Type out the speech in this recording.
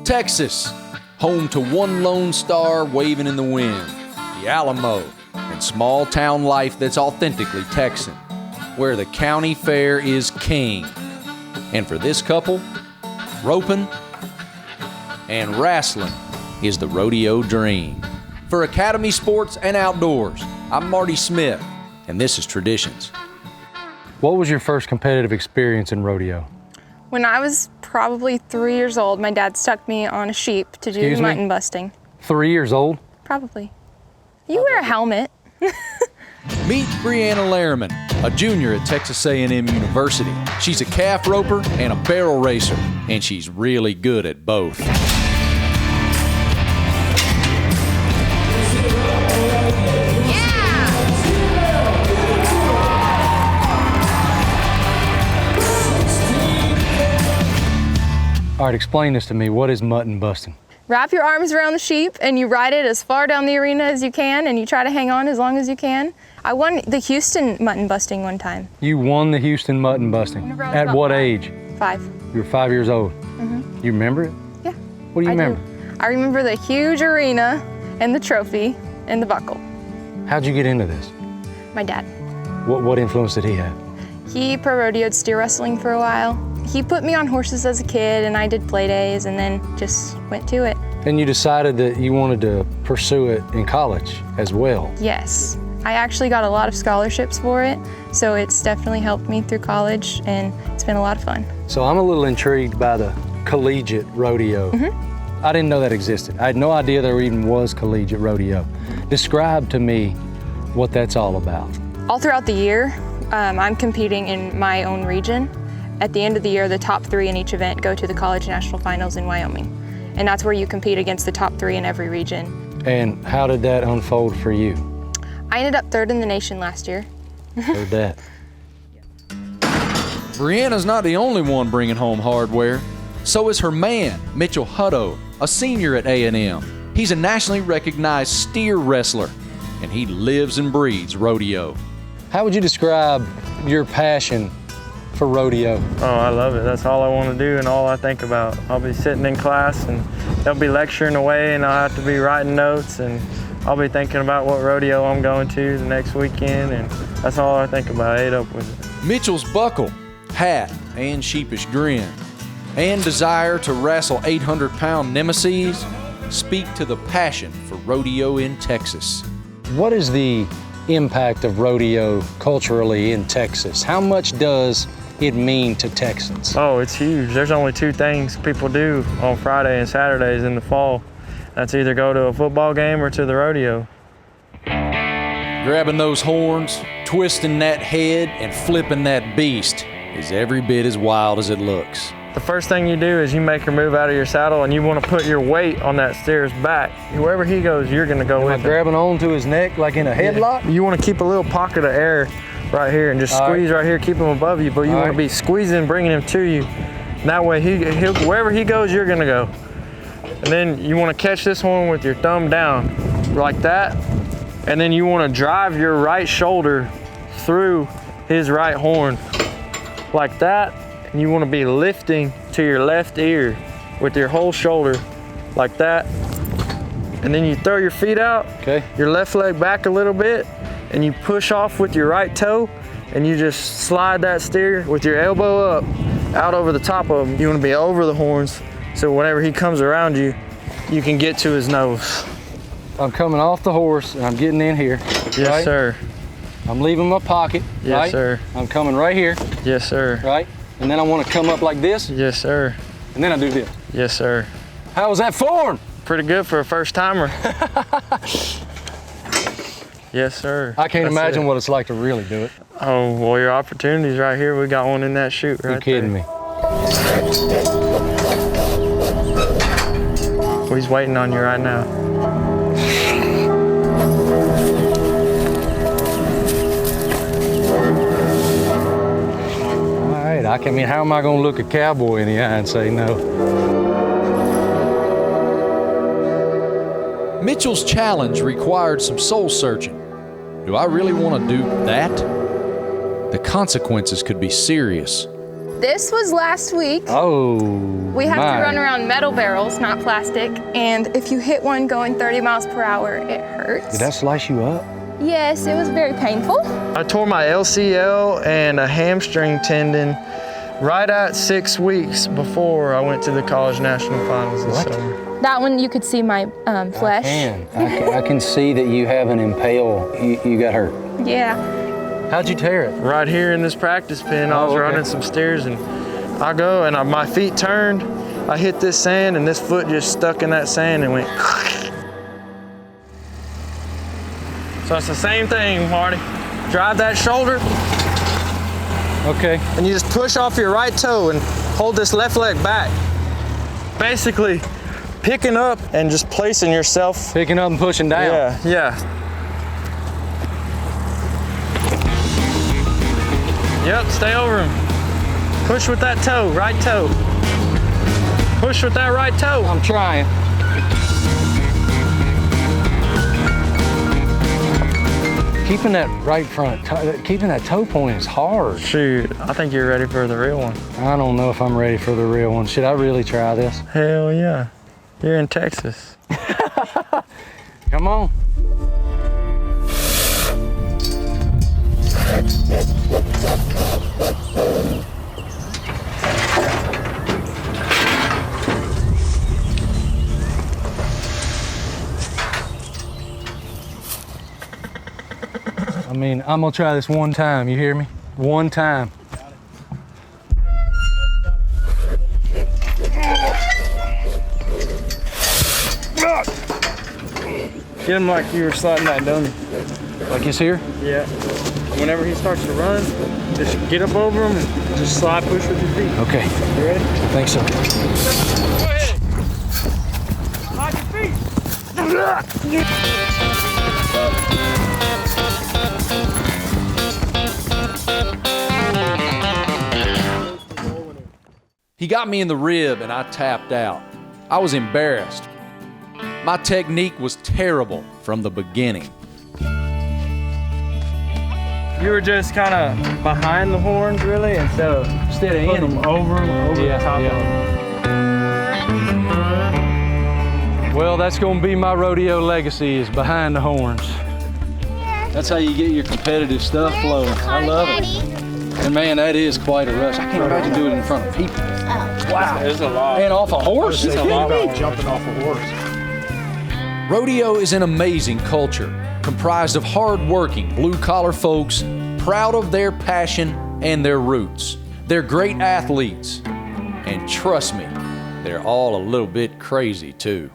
Texas, home to one lone star waving in the wind, the Alamo, and small town life that's authentically Texan, where the county fair is king. And for this couple, roping and wrestling is the rodeo dream. For Academy Sports and Outdoors, I'm Marty Smith, and this is Traditions. What was your first competitive experience in rodeo? When I was probably 3 years old, my dad stuck me on a sheep to do mutton busting. 3 years old? Probably. You wear a helmet. Meet Brianna Lehrman, a junior at Texas A&M University. She's a calf roper and a barrel racer, and she's really good at both. All right, explain this to me. What is mutton busting? Wrap your arms around the sheep and you ride it as far down the arena as you can, and you try to hang on as long as you can. I won the Houston mutton busting one time. You won the Houston mutton busting. At what age? 5. You were 5 years old. Mm-hmm. You remember it? Yeah. What do you remember? I remember the huge arena and the trophy and the buckle. How'd you get into this? My dad. What influence did he have? He pro-rodeoed steer wrestling for a while. He put me on horses as a kid, and I did play days and then just went to it. And you decided that you wanted to pursue it in college as well. Yes. I actually got a lot of scholarships for it, so it's definitely helped me through college, and it's been a lot of fun. So I'm a little intrigued by the collegiate rodeo. Mm-hmm. I didn't know that existed. I had no idea there even was collegiate rodeo. Describe to me what that's all about. All throughout the year, I'm competing in my own region. At the end of the year, the top 3 in each event go to the College National Finals in Wyoming. And that's where you compete against the top 3 in every region. And how did that unfold for you? I ended up 3rd in the nation last year. Heard that. Brianna's not the only one bringing home hardware. So is her man, Mitchell Hutto, a senior at A&M. He's a nationally recognized steer wrestler, and he lives and breathes rodeo. How would you describe your passion for rodeo? Oh, I love it. That's all I want to do and all I think about. I'll be sitting in class and they'll be lecturing away and I'll have to be writing notes, and I'll be thinking about what rodeo I'm going to the next weekend, and that's all I think about. I ate up with it. Mitchell's buckle, hat, and sheepish grin, and desire to wrestle 800-pound nemesis speak to the passion for rodeo in Texas. What is the impact of rodeo culturally in Texas? How much does it mean to Texans? Oh, it's huge. There's only 2 things people do on Friday and Saturdays in the fall. That's either go to a football game or to the rodeo. Grabbing those horns, twisting that head, and flipping that beast is every bit as wild as it looks. The first thing you do is you make her move out of your saddle, and you want to put your weight on that steer's back. Wherever he goes, you're going to go with him. Grabbing onto his neck like in a headlock? Yeah. You want to keep a little pocket of air right here and just squeeze right here, keep him above you, but you want to be squeezing, bringing him to you. And that way, he'll wherever he goes, you're going to go. And then you want to catch this one with your thumb down like that, and then you want to drive your right shoulder through his right horn like that. And you want to be lifting to your left ear with your whole shoulder like that. And then you throw your feet out, your left leg back a little bit, and you push off with your right toe, and you just slide that steer with your elbow up, out over the top of him. You want to be over the horns, so whenever he comes around you, you can get to his nose. I'm coming off the horse, and I'm getting in here. Yes, sir. I'm leaving my pocket, Yes, sir. I'm coming right here. Yes, sir. Right? And then I want to come up like this. Yes, sir. And then I do this. Yes, sir. How was that form? Pretty good for a first timer. Yes, sir. I can't imagine what it's like to really do it. Oh, well, your opportunity's right here. We got one in that chute right there. You're kidding me. Well, he's waiting on you right now. I mean, how am I gonna look a cowboy in the eye and say no? Mitchell's challenge required some soul searching. Do I really want to do that? The consequences could be serious. This was last week. Oh, We have to run around metal barrels, not plastic. And if you hit one going 30 miles per hour, it hurts. Did that slice you up? Yes, it was very painful. I tore my LCL and a hamstring tendon right at 6 weeks before I went to the college national finals this summer. That one, you could see my flesh. I can see that you have an impale. You got hurt. Yeah. How'd you tear it? Right here in this practice pen, I was running some stairs and I go and my feet turned. I hit this sand and this foot just stuck in that sand and went. So it's the same thing, Marty. Drive that shoulder. Okay. And you just push off your right toe and hold this left leg back. Basically, picking up and just placing yourself. Picking up and pushing down. Yeah. Yep, stay over him. Push with that toe, right toe. Push with that right toe. I'm trying. Keeping that right front, keeping that toe point is hard. Shoot, I think you're ready for the real one. I don't know if I'm ready for the real one. Should I really try this? Hell yeah. You're in Texas. Come on. I mean, I'm gonna try this one time, you hear me? One time. Get him like you were sliding that dummy. Like he's here? Yeah. Whenever he starts to run, just get up over him and just slide push with your feet. Okay. You ready? I think so. Go ahead. Slide your feet. He got me in the rib and I tapped out. I was embarrassed. My technique was terrible from the beginning. You were just kind of behind the horns, really, instead of in them over the top of them. Well, that's gonna be my rodeo legacy, is behind the horns. That's how you get your competitive stuff flowing. I love it. And man, that is quite a rush. I can't imagine doing it in front of people. Wow. It's a lot. And off a horse? It's a lot about jumping off a horse. Rodeo is an amazing culture, comprised of hard-working, blue-collar folks, proud of their passion and their roots. They're great athletes, and trust me, they're all a little bit crazy too.